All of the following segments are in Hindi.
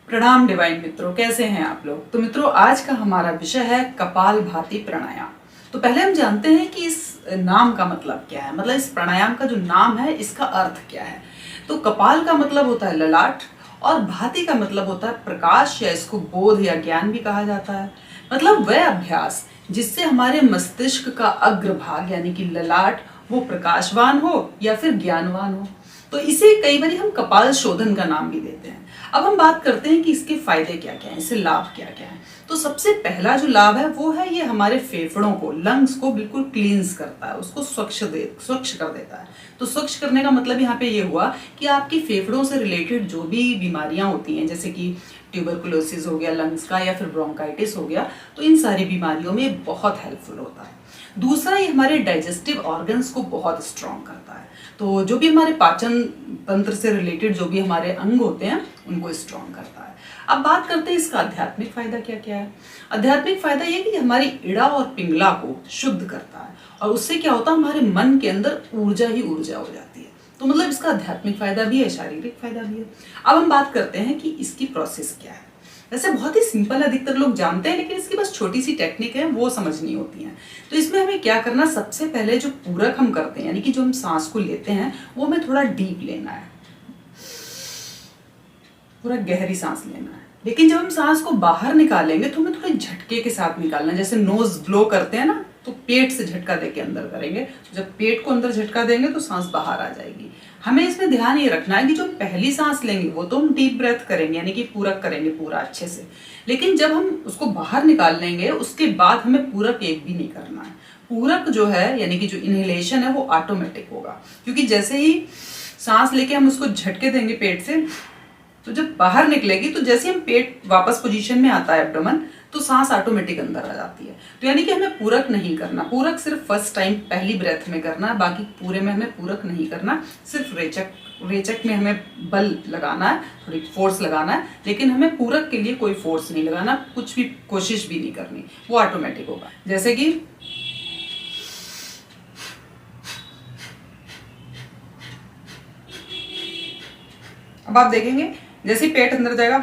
प्रणाम डिवाइन मित्रों, कैसे हैं आप लोग। तो मित्रों, आज का हमारा विषय है कपालभाति प्राणायाम। तो पहले हम जानते हैं कि इस नाम का मतलब क्या है, मतलब इस प्राणायाम का जो नाम है इसका अर्थ क्या है। तो कपाल का मतलब होता है ललाट और भाति का मतलब होता है प्रकाश, या इसको बोध या ज्ञान भी कहा जाता है। मतलब वह अभ्यास जिससे हमारे मस्तिष्क का अग्रभाग यानी कि ललाट वो प्रकाशवान हो या फिर ज्ञानवान हो। तो इसे कई बार हम कपाल शोधन का नाम भी देते हैं। अब हम बात करते हैं कि इसके फायदे क्या क्या हैं, इससे लाभ क्या क्या है। तो सबसे पहला जो लाभ है वो है ये हमारे फेफड़ों को, लंग्स को बिल्कुल क्लींस करता है, उसको स्वच्छ कर देता है। तो स्वच्छ करने का मतलब यहाँ पे ये हुआ कि आपकी फेफड़ों से रिलेटेड जो भी बीमारियां होती हैं, जैसे कि ट्यूबरकुलोसिस हो गया लंग्स का, या फिर ब्रोंकाइटिस हो गया, तो इन सारी बीमारियों में बहुत हेल्पफुल होता है। दूसरा, ये हमारे डाइजेस्टिव ऑर्गन्स को बहुत स्ट्रॉन्ग करता है। तो जो भी हमारे पाचन तंत्र से रिलेटेड जो भी हमारे अंग होते हैं उनको स्ट्रॉन्ग करता है। अब बात करते हैं इसका आध्यात्मिक फायदा क्या क्या है। आध्यात्मिक फायदा ये कि हमारी इड़ा और पिंगला को शुद्ध करता है, और उससे क्या होता है हमारे मन के अंदर ऊर्जा ही ऊर्जा हो जाती है। तो मतलब इसका आध्यात्मिक फायदा भी है, शारीरिक फायदा भी है। अब हम बात करते हैं कि इसकी प्रोसेस क्या है। वैसे बहुत ही सिंपल, अधिकतर लोग जानते हैं, लेकिन इसकी बस छोटी सी टेक्निक है वो समझनी होती है। तो इसमें हमें क्या करना, सबसे पहले जो पूरक हम करते हैं यानी कि जो हम सांस को लेते हैं वो हमें थोड़ा डीप लेना है, पूरा गहरी सांस लेना है। लेकिन जब हम सांस को बाहर निकालेंगे तो हमें थोड़े झटके के साथ निकालना है। जैसे नोज ब्लो करते हैं ना, तो पेट से झटका देके अंदर करेंगे। तो जब पेट को अंदर झटका देंगे तो सांस बाहर आ जाएगी। हमें इसमें ध्यान ये रखना है कि जो पहली सांस लेंगे वो तो हम डीप ब्रेथ करेंगे यानी कि पूरक करेंगे पूरा अच्छे से, लेकिन जब हम उसको बाहर निकाल लेंगे उसके बाद हमें पूरक एक भी नहीं करना है। पूरक जो है यानी कि जो इनहेलेशन है वो ऑटोमेटिक होगा, क्योंकि जैसे ही सांस लेके हम उसको झटके देंगे पेट से, तो जब बाहर निकलेगी तो जैसे हम पेट वापस पोजीशन में आता है एब्डोमेन, तो सांस ऑटोमेटिक अंदर आ जाती है। तो यानी कि हमें पूरक नहीं करना, पूरक सिर्फ फर्स्ट टाइम पहली ब्रेथ में करना है, बाकी पूरे में हमें पूरक नहीं करना। सिर्फ रेचक में हमें बल लगाना है, थोड़ी फोर्स लगाना है, लेकिन हमें पूरक के लिए कोई फोर्स नहीं लगाना, कुछ भी कोशिश भी नहीं करनी, वो ऑटोमेटिक होगा। जैसे कि अब आप देखेंगे जैसे ही पेट अंदर जाएगा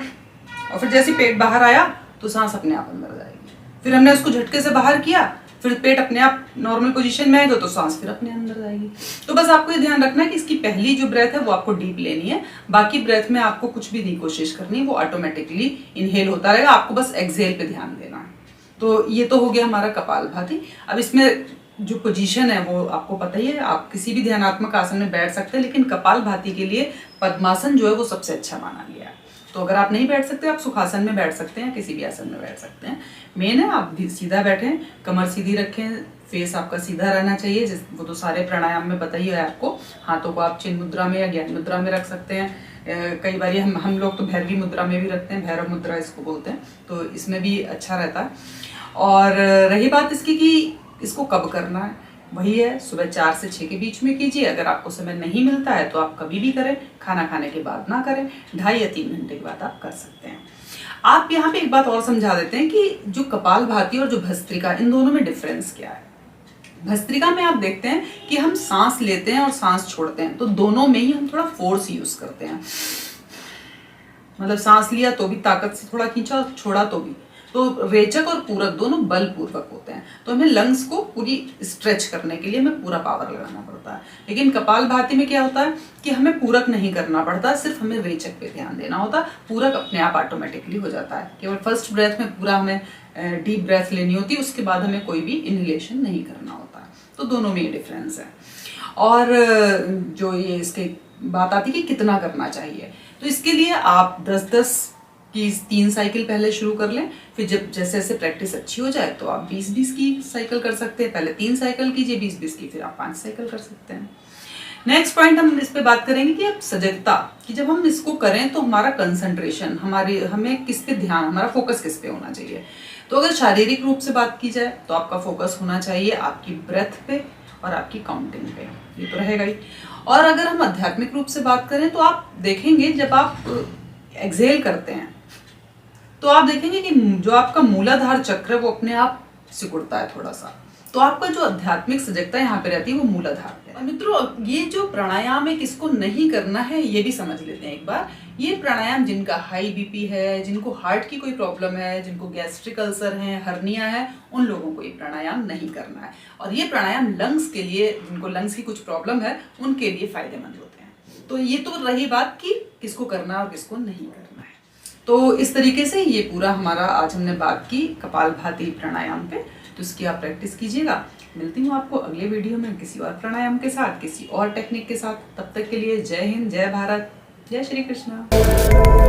और फिर जैसे ही पेट बाहर आया तो सांस अपने आप अंदर जाएगी। फिर हमने उसको झटके से बाहर किया, फिर पेट अपने आप नॉर्मल पोजीशन में आएगा तो सांस फिर अपने अंदर जाएगी। तो बस आपको ये ध्यान रखना है कि इसकी पहली जो ब्रेथ है वो आपको डीप लेनी है, बाकी ब्रेथ में आपको कुछ भी नहीं कोशिश करनी, वो ऑटोमेटिकली इनहेल होता रहेगा, आपको बस एक्सहेल पे ध्यान देना है। तो ये तो हो गया हमारा कपालभाति। अब इसमें जो पोजीशन है वो आपको पता ही है, आप किसी भी ध्यानात्मक आसन में बैठ सकते हैं, लेकिन कपालभाति के लिए पद्मासन जो है वो सबसे अच्छा माना गया है। तो अगर आप नहीं बैठ सकते आप सुखासन में बैठ सकते हैं, किसी भी आसन में बैठ सकते हैं। मेन है आप सीधा बैठें, कमर सीधी रखें, फेस आपका सीधा रहना चाहिए। वो तो सारे प्राणायाम में पता ही है आपको। हाथों को आप चिन्ह मुद्रा में या ज्ञान मुद्रा में रख सकते हैं। कई बार हम लोग तो भैरवी मुद्रा में भी रखते हैं, भैरव मुद्रा इसको बोलते हैं, तो इसमें भी अच्छा रहता है। और रही बात इसकी कि इसको कब करना है, वही है सुबह 4 से 6 के बीच में कीजिए। अगर आपको समय नहीं मिलता है तो आप कभी भी करें, खाना खाने के बाद ना करें, 2.5 या 3 घंटे के बाद आप कर सकते हैं। आप यहाँ पे एक बात और समझा देते हैं कि जो कपालभाति और जो भस्त्रिका, इन दोनों में डिफरेंस क्या है। भस्त्रिका में आप देखते हैं कि हम सांस लेते हैं और सांस छोड़ते हैं, तो दोनों में ही हम थोड़ा फोर्स यूज करते हैं। मतलब सांस लिया तो भी ताकत से थोड़ा खींचा, छोड़ा तो भी। तो रेचक और पूरक दोनों बलपूर्वक होते हैं, तो हमें लंग्स को पूरी स्ट्रेच करने के लिए हमें पूरा पावर लगाना पड़ता है। लेकिन कपालभाति में क्या होता है कि हमें पूरक नहीं करना पड़ता, सिर्फ हमें रेचक पे ध्यान देना होता है। पूरक अपने आप ऑटोमेटिकली हो जाता है, केवल फर्स्ट ब्रेथ में पूरा हमें डीप ब्रेथ लेनी होती है, उसके बाद हमें कोई भी इनहेलेशन नहीं करना होता है। तो दोनों में ये डिफरेंस है। और जो ये इसके बात आती है कि कितना करना चाहिए, तो इसके लिए आप 10-10 की 3 साइकिल पहले शुरू कर लें, फिर जब जैसे जैसे प्रैक्टिस अच्छी हो जाए तो आप 20-20 की साइकिल कर सकते हैं। पहले 3 साइकिल कीजिए 20-20 की, फिर आप 5 साइकिल कर सकते हैं। नेक्स्ट पॉइंट हम इस पे बात करेंगे कि अब सजगता, कि जब हम इसको करें तो हमारा कंसंट्रेशन, हमें किस पे ध्यान, हमारा फोकस किस पे होना चाहिए। तो अगर शारीरिक रूप से बात की जाए तो आपका फोकस होना चाहिए आपकी ब्रेथ पे और आपकी काउंटिंग पे, ये तो रहेगा ही। और अगर हम आध्यात्मिक रूप से बात करें तो आप देखेंगे जब आप एक्सहेल करते हैं तो आप देखेंगे कि जो आपका मूलाधार चक्र है वो अपने आप सिकुड़ता है थोड़ा सा। तो आपका जो आध्यात्मिक सजगता यहाँ पे रहती है वो मूलाधार है। और मित्रों, ये जो प्राणायाम है किसको नहीं करना है ये भी समझ लेते हैं एक बार, ये प्राणायाम जिनका हाई बीपी है, जिनको हार्ट की कोई प्रॉब्लम है, जिनको गैस्ट्रिक अल्सर है, हर्निया है, उन लोगों को ये प्राणायाम नहीं करना है। और ये प्राणायाम लंग्स के लिए, जिनको लंग्स की कुछ प्रॉब्लम है, उनके लिए फायदेमंद होते हैं। तो ये तो रही बात कि किसको करना है और किसको नहीं करना है। तो इस तरीके से ये पूरा हमारा आज हमने बात की कपालभाति प्राणायाम पे। तो इसकी आप प्रैक्टिस कीजिएगा। मिलती हूँ आपको अगले वीडियो में किसी और प्राणायाम के साथ, किसी और टेक्निक के साथ। तब तक के लिए जय हिंद, जय भारत, जय श्री कृष्णा।